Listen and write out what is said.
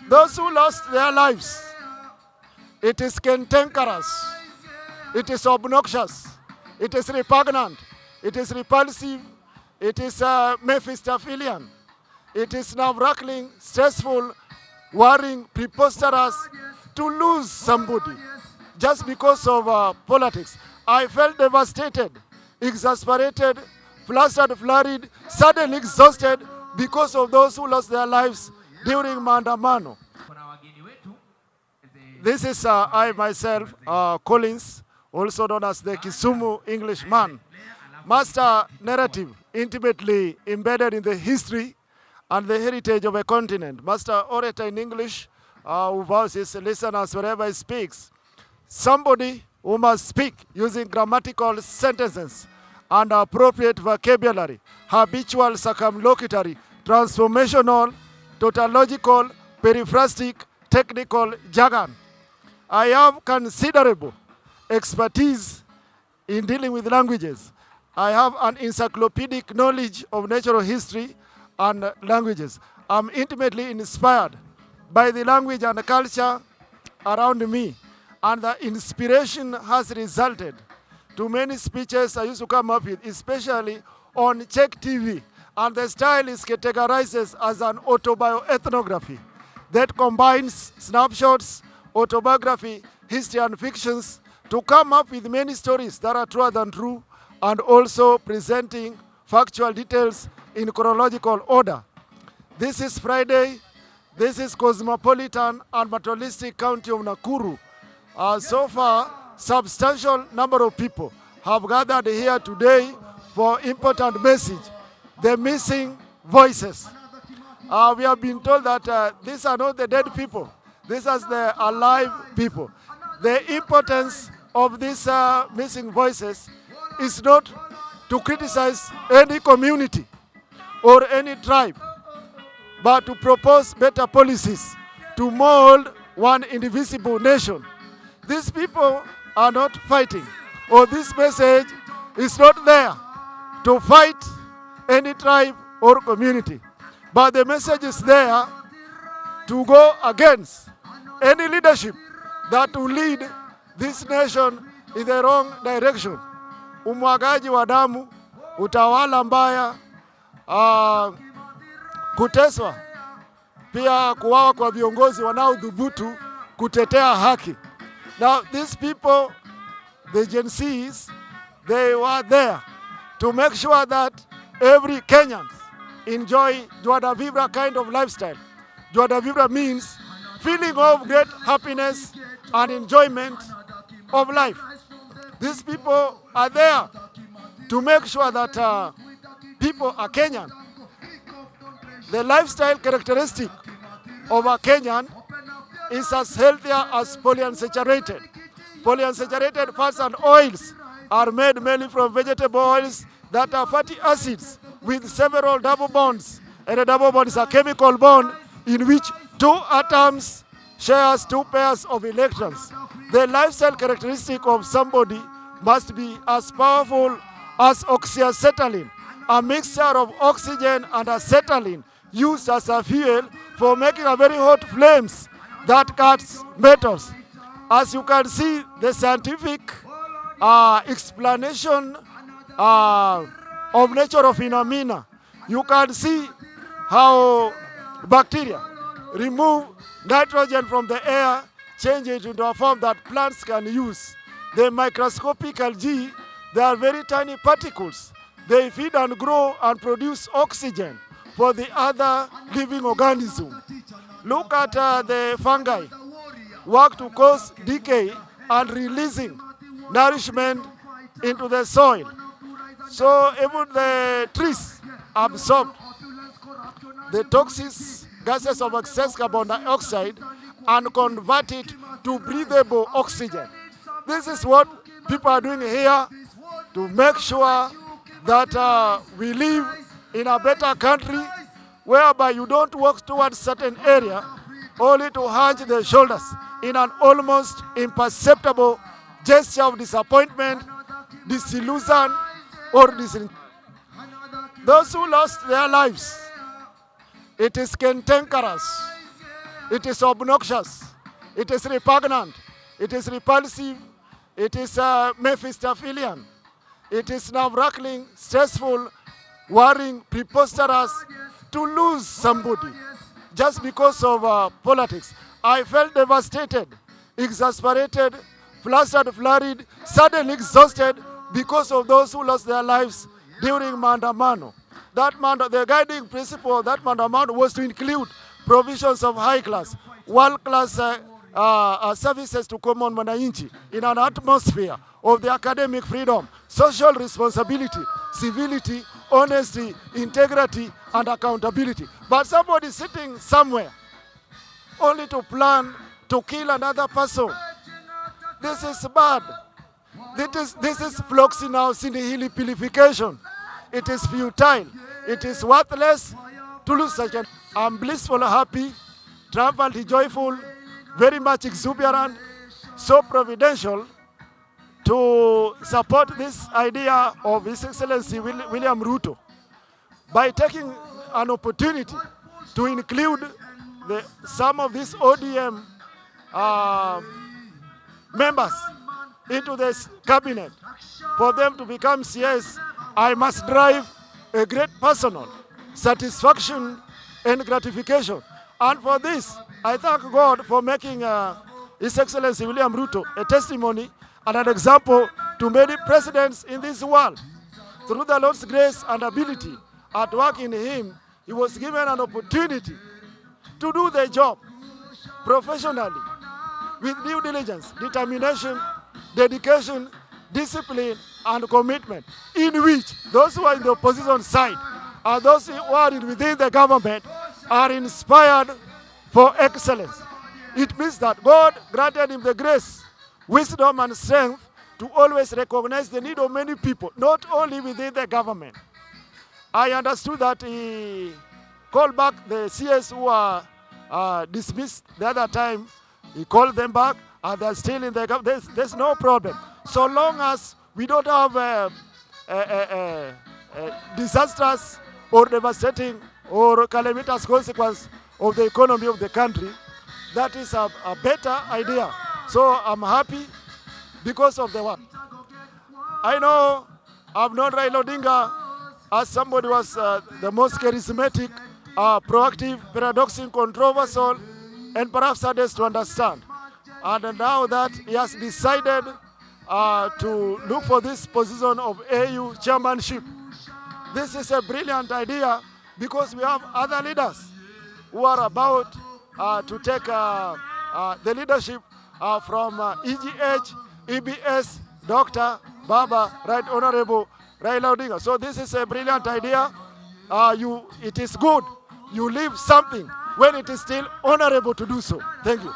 Those who lost their lives, it is cantankerous, it is obnoxious, it is repugnant, it is repulsive, it is Mephistophelian, it is nerve-wracking, stressful, worrying, preposterous to lose somebody just because of politics. I felt devastated, exasperated, flustered, flurried, suddenly exhausted because of those who lost their lives during maandamano. This is I myself, Collins, also known as the Kisumu Englishman. Master narrative intimately embedded in the history and the heritage of a continent. Master orator in English who vows his listeners wherever he speaks. Somebody who must speak using grammatical sentences and appropriate vocabulary, habitual, circumlocutory, transformational, tautological, periphrastic, technical jargon. I have considerable expertise in dealing with languages. I have an encyclopedic knowledge of natural history and languages. I'm intimately inspired by the language and culture around me, and the inspiration has resulted to many speeches I used to come up with, especially on Czech TV, and the style is categorized as an autobioethnography that combines snapshots, autobiography, history, and fictions to come up with many stories that are truer than true, and also presenting factual details in chronological order. This is Friday. This is cosmopolitan and materialistic county of Nakuru. So far, substantial number of people have gathered here today for important message, the missing voices. We have been told that these are not the dead people. These are the alive people. The importance of these missing voices is not to criticize any community or any tribe, but to propose better policies to mold one indivisible nation. These people are not fighting, or this message is not there to fight any tribe or community, but the message is there to go against any leadership that will lead this nation in the wrong direction. Umwagaji wa damu, utawala mbaya, kuteswa, pia kuwawa kwa viongozi wanaodhubutu kutetea haki. Now these people, the Gen Zs, they were there to make sure that every Kenyan enjoy Joada Vibra kind of lifestyle. Joada Vibra means feeling of great happiness and enjoyment of life. These people are there to make sure that people are Kenyan. The lifestyle characteristic of a Kenyan is as healthier as polyunsaturated. Polyunsaturated fats and oils are made mainly from vegetable oils that are fatty acids with several double bonds. And a double bond is a chemical bond in which two atoms shares two pairs of electrons. The lifestyle characteristic of somebody must be as powerful as oxyacetylene, a mixture of oxygen and acetylene used as a fuel for making a very hot flames that cuts metals. As you can see, the scientific explanation of nature of phenomena, you can see how bacteria remove nitrogen from the air, change it into a form that plants can use. The microscopic algae, they are very tiny particles. They feed and grow and produce oxygen for the other living organism. Look at the fungi, work to cause decay and releasing nourishment into the soil. So even the trees absorb the toxic gases of excess carbon dioxide and convert it to breathable oxygen. This is what people are doing here to make sure that we live in a better country whereby you don't walk towards certain area only to hunch the shoulders in an almost imperceptible gesture of disappointment, disillusion, or disillusion. Those who lost their lives, it is cantankerous, It is obnoxious. It is repugnant. It is repulsive. It is Mephistophelian. It is nerve-wracking, stressful, worrying, preposterous to lose somebody just because of politics. I felt devastated, exasperated, flustered, flurried, suddenly exhausted because of those who lost their lives during Maandamano. The guiding principle of that Maandamano was to include provisions of high-class, world-class services to common mwananchi in an atmosphere of the academic freedom, social responsibility, civility, honesty, integrity, and accountability. But somebody sitting somewhere only to plan to kill another person. This is bad. This is floxinausinihilipilification. It is futile. It is worthless to lose such an. I'm blissful, happy, triumphantly joyful, very much exuberant, so providential to support this idea of His Excellency William Ruto by taking an opportunity to include some of these ODM members into this cabinet. For them to become CS, I must drive a great personal satisfaction and gratification. And for this, I thank God for making His Excellency William Ruto a testimony and an example to many presidents in this world. Through the Lord's grace and ability at work in him, he was given an opportunity to do the job professionally, with due diligence, determination, dedication, discipline, and commitment, in which those who are in the opposition side and those who are within the government are inspired for excellence. It means that God granted him the grace, wisdom, and strength to always recognize the need of many people, not only within the government. I understood that he called back the CS who were dismissed the other time. He called them back, and they're still in the government. There's no problem. So long as we don't have disastrous or devastating or calamitous consequence of the economy of the country, that is a better idea. So I'm happy because of the work. I know I've known Raila Odinga as somebody who was the most charismatic, proactive, paradoxical, controversial, and perhaps hardest to understand. And now that he has decided to look for this position of AU chairmanship, this is a brilliant idea because we have other leaders who are about to take the leadership from EGH, EBS, Dr. Baba, Right Honorable Raila Odinga. So this is a brilliant idea. It is good you leave something when it is still honorable to do so. Thank you.